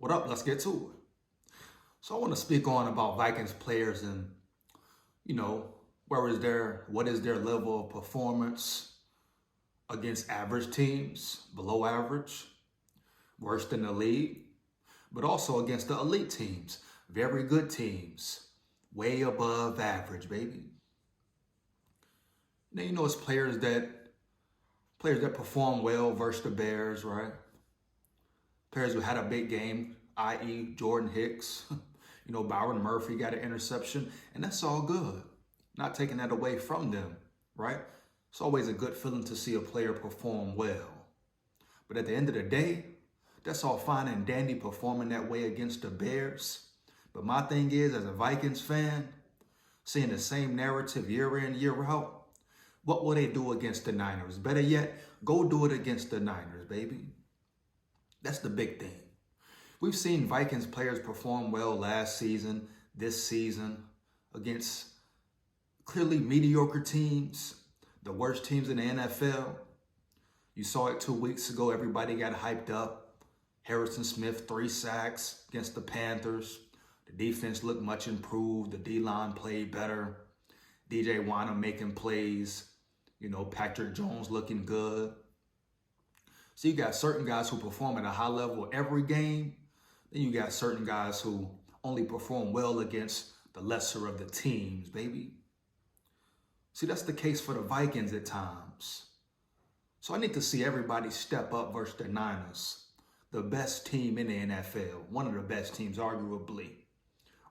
What up? Let's get to it. So I want to speak on about Vikings players and, what is their level of performance against average teams, below average, worse than the league, but also against the elite teams, very good teams, way above average, baby. Now, it's players that perform well versus the Bears, right? Players who had a big game, i.e. Jordan Hicks. Byron Murphy got an interception, and that's all good. Not taking that away from them, right? It's always a good feeling to see a player perform well. But at the end of the day, that's all fine and dandy performing that way against the Bears. But my thing is, as a Vikings fan, seeing the same narrative year in, year out, what will they do against the Niners? Better yet, go do it against the Niners, baby. That's the big thing. We've seen Vikings players perform well last season, this season, against clearly mediocre teams, the worst teams in the NFL. You saw it 2 weeks ago. Everybody got hyped up. Harrison Smith, 3 sacks against the Panthers. The defense looked much improved. The D-line played better. DJ Wynn making plays. Patrick Jones looking good. So you got certain guys who perform at a high level every game. Then you got certain guys who only perform well against the lesser of the teams, baby. See, that's the case for the Vikings at times. So I need to see everybody step up versus the Niners, the best team in the NFL, one of the best teams, arguably.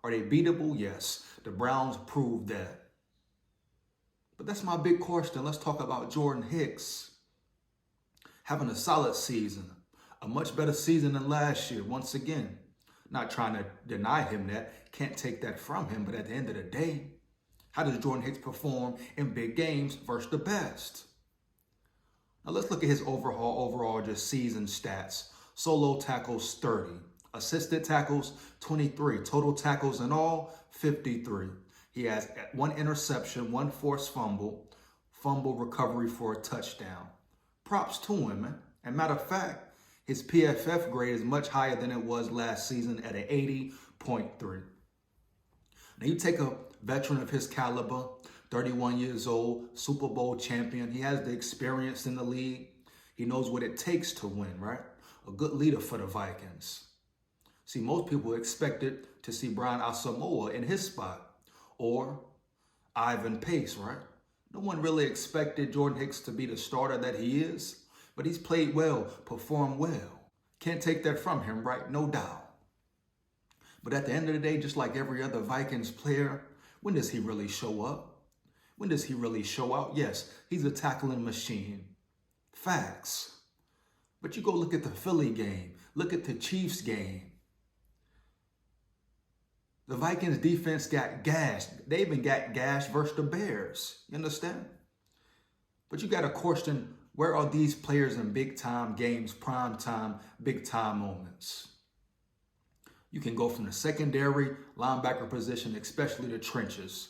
Are they beatable? Yes. The Browns proved that. But that's my big question. Let's talk about Jordan Hicks. Having a solid season, a much better season than last year. Once again, not trying to deny him that, can't take that from him. But at the end of the day, how does Jordan Hicks perform in big games versus the best? Now let's look at his overall just season stats. Solo tackles, 30. Assisted tackles, 23. Total tackles in all, 53. He has 1 interception, 1 forced fumble recovery for a touchdown. Props to him, man. And matter of fact, his PFF grade is much higher than it was last season at an 80.3. Now you take a veteran of his caliber, 31 years old, Super Bowl champion. He has the experience in the league. He knows what it takes to win, right? A good leader for the Vikings. See, most people expected to see Brian Asamoah in his spot or Ivan Pace, right? No one really expected Jordan Hicks to be the starter that he is, but he's played well, performed well. Can't take that from him, right? No doubt. But at the end of the day, just like every other Vikings player, when does he really show up? When does he really show out? Yes, he's a tackling machine. Facts. But you go look at the Philly game. Look at the Chiefs game. The Vikings defense got gashed. They even got gashed versus the Bears. You understand? But you got to question, where are these players in big-time games, prime-time, big-time moments? You can go from the secondary linebacker position, especially the trenches.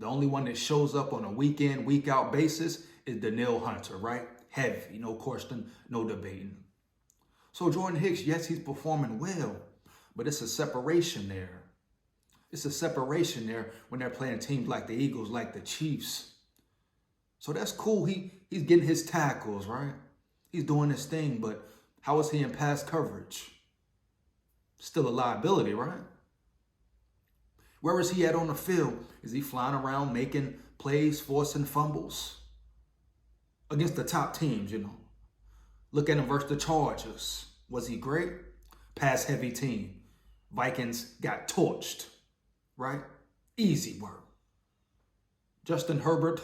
The only one that shows up on a week-in, week-out basis is Danielle Hunter, right? Heavy, no question, no debating. So Jordan Hicks, yes, he's performing well, but it's a separation there. It's a separation there when they're playing teams like the Eagles, like the Chiefs. So that's cool. He's getting his tackles, right? He's doing his thing, but how is he in pass coverage? Still a liability, right? Where is he at on the field? Is he flying around making plays, forcing fumbles? Against the top teams, Look at him versus the Chargers. Was he great? Pass-heavy team. Vikings got torched, right? Easy work. Justin Herbert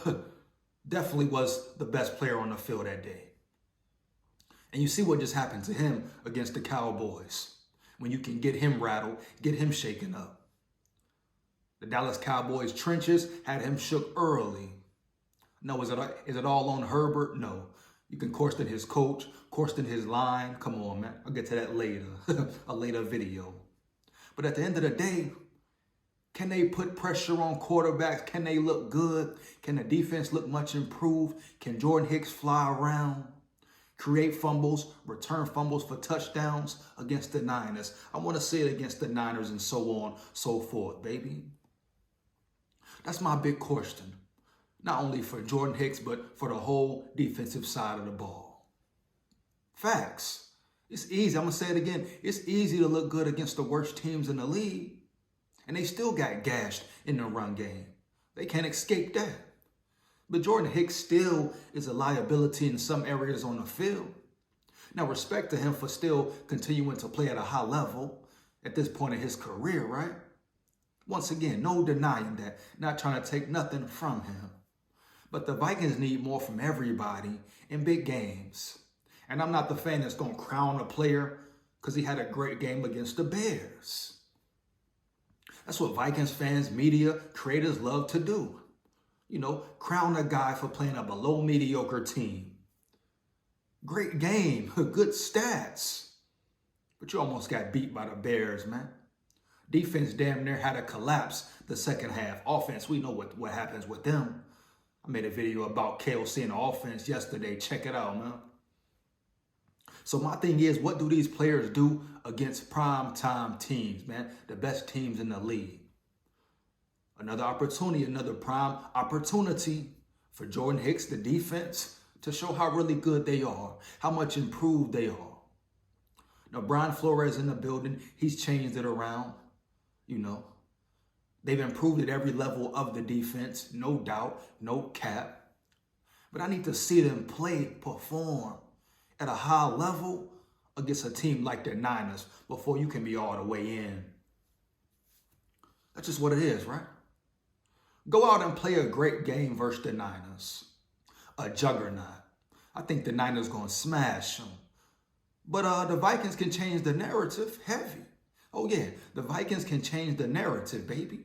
definitely was the best player on the field that day. And you see what just happened to him against the Cowboys. When you can get him rattled, get him shaken up. The Dallas Cowboys trenches had him shook early. No, is it all on Herbert? No. You can question his coach, question his line. Come on, man. I'll get to that later, a later video. But at the end of the day, can they put pressure on quarterbacks? Can they look good? Can the defense look much improved? Can Jordan Hicks fly around? create fumbles, return fumbles for touchdowns against the Niners. I want to see it against the Niners and so on, so forth, baby. That's my big question. Not only for Jordan Hicks, but for the whole defensive side of the ball. Facts. It's easy. I'm going to say it again. It's easy to look good against the worst teams in the league. And they still got gashed in the run game. They can't escape that. But Jordan Hicks still is a liability in some areas on the field. Now, respect to him for still continuing to play at a high level at this point in his career, right? Once again, no denying that. Not trying to take nothing from him. But the Vikings need more from everybody in big games. And I'm not the fan that's going to crown a player because he had a great game against the Bears. That's what Vikings fans, media, creators love to do. You know, crown a guy for playing a below mediocre team. Great game, good stats. But you almost got beat by the Bears, man. Defense damn near had a collapse the second half. Offense, we know what happens with them. I made a video about KOC and the offense yesterday. Check it out, man. So my thing is, what do these players do against prime-time teams, man? The best teams in the league. Another opportunity, another prime opportunity for Jordan Hicks, the defense, to show how really good they are, how much improved they are. Now, Brian Flores in the building, he's changed it around, you know. They've improved at every level of the defense, no doubt, no cap. But I need to see them perform at a high level against a team like the Niners before you can be all the way in. That's just what it is, right? Go out and play a great game versus the Niners. A juggernaut. I think the Niners going to smash them. But the Vikings can change the narrative heavy. Oh, yeah, the Vikings can change the narrative, baby.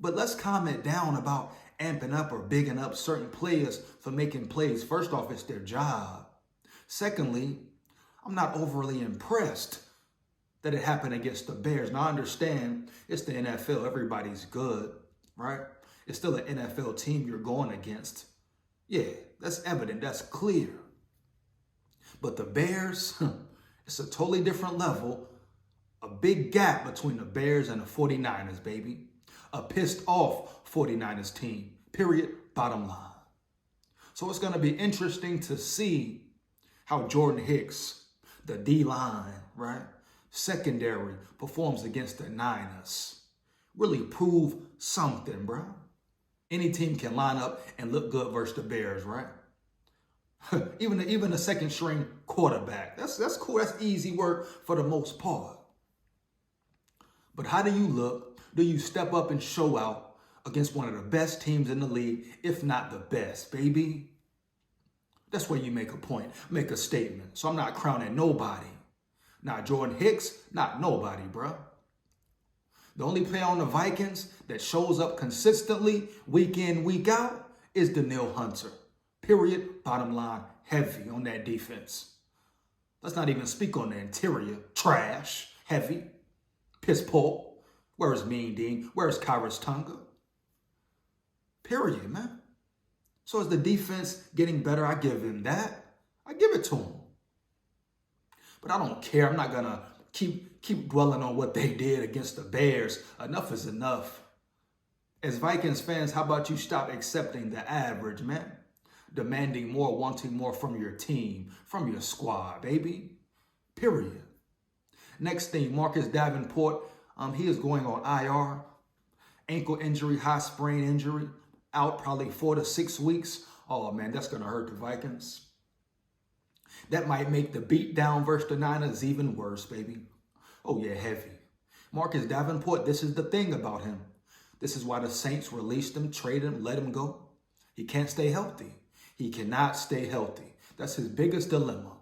But let's comment down about amping up or bigging up certain players for making plays. First off, it's their job. Secondly, I'm not overly impressed that it happened against the Bears. Now, I understand it's the NFL. Everybody's good, right? It's still an NFL team you're going against. Yeah, that's evident. That's clear. But the Bears, it's a totally different level. A big gap between the Bears and the 49ers, baby. A pissed off 49ers team, period, bottom line. So it's going to be interesting to see how Jordan Hicks, the D-line, right, secondary, performs against the Niners. Really prove something, bro. Any team can line up and look good versus the Bears, right? even a second string quarterback. That's cool. That's easy work for the most part. But how do you look? Do you step up and show out against one of the best teams in the league, if not the best, baby? That's where you make a point, make a statement. So I'm not crowning nobody. Not Jordan Hicks, not nobody, bro. The only player on the Vikings that shows up consistently week in, week out is Danielle Hunter. Period, bottom line, heavy on that defense. Let's not even speak on the interior. Trash, heavy, piss poor. Where's Mean Dean? Where's Kyrus Tonga? Period, man. So is the defense getting better? I give him that. I give it to him. But I don't care. I'm not going to keep dwelling on what they did against the Bears. Enough is enough. As Vikings fans, how about you stop accepting the average, man? Demanding more, wanting more from your team, from your squad, baby. Period. Next thing, Marcus Davenport, he is going on IR. Ankle injury, high sprain injury. Out probably 4 to 6 weeks. Oh, man, that's going to hurt the Vikings. That might make the beat down versus the Niners even worse, baby. Oh, yeah, heavy. Marcus Davenport, this is the thing about him. This is why the Saints released him, traded him, let him go. He can't stay healthy. He cannot stay healthy. That's his biggest dilemma.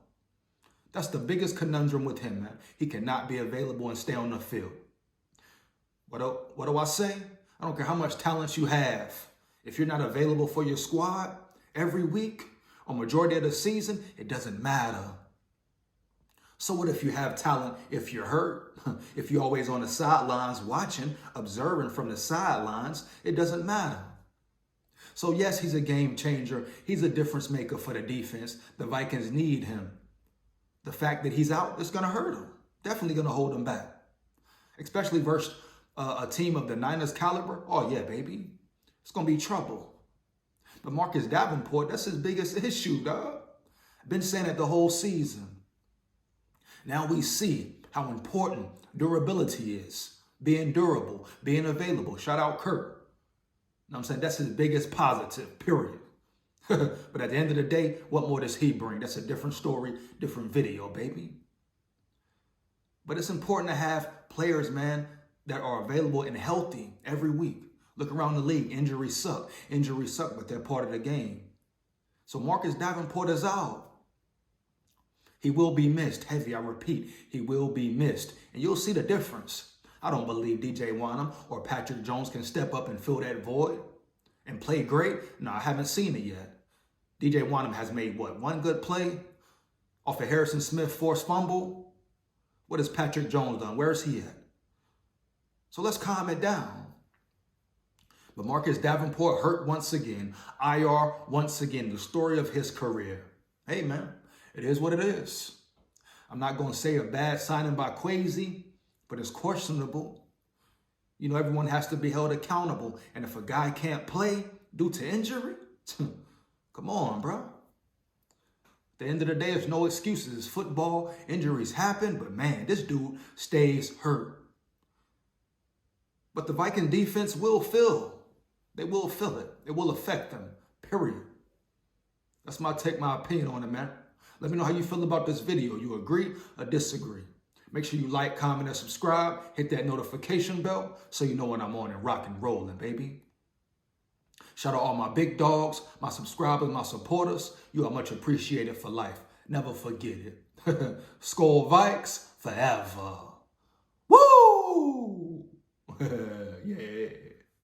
That's the biggest conundrum with him, man. He cannot be available and stay on the field. What do I say? I don't care how much talent you have. If you're not available for your squad every week or majority of the season, it doesn't matter. So what if you have talent, if you're hurt, if you're always on the sidelines watching, observing from the sidelines, it doesn't matter. So yes, he's a game changer. He's a difference maker for the defense. The Vikings need him. The fact that he's out is going to hurt him. Definitely going to hold him back. Especially versus a team of the Niners caliber. Oh yeah, baby. It's going to be trouble. But Marcus Davenport, that's his biggest issue, dog. Been saying it the whole season. Now we see how important durability is. Being durable, being available. Shout out Kurt. You know what I'm saying? That's his biggest positive, period. But at the end of the day, what more does he bring? That's a different story, different video, baby. But it's important to have players, man, that are available and healthy every week. Look around the league. Injuries suck. Injuries suck, but they're part of the game. So Marcus Davenport is out. He will be missed. Heavy, I repeat, he will be missed. And you'll see the difference. I don't believe DJ Wanham or Patrick Jones can step up and fill that void and play great. No, I haven't seen it yet. DJ Wanham has made, what, one good play off of Harrison Smith forced fumble? What has Patrick Jones done? Where is he at? So let's calm it down. But Marcus Davenport hurt once again. IR once again, the story of his career. Hey, man, it is what it is. I'm not going to say a bad signing by Kwesi, but it's questionable. You know, everyone has to be held accountable. And if a guy can't play due to injury, come on, bro. At the end of the day, there's no excuses. It's football. Injuries happen. But, man, this dude stays hurt. But the Viking defense will feel. They will feel it. It will affect them, period. That's my opinion on it, man. Let me know how you feel about this video. You agree or disagree? Make sure you like, comment, and subscribe. Hit that notification bell so you know when I'm on and rock and rolling, baby. Shout out all my big dogs, my subscribers, my supporters. You are much appreciated for life. Never forget it. SKOL Vikes forever. Woo!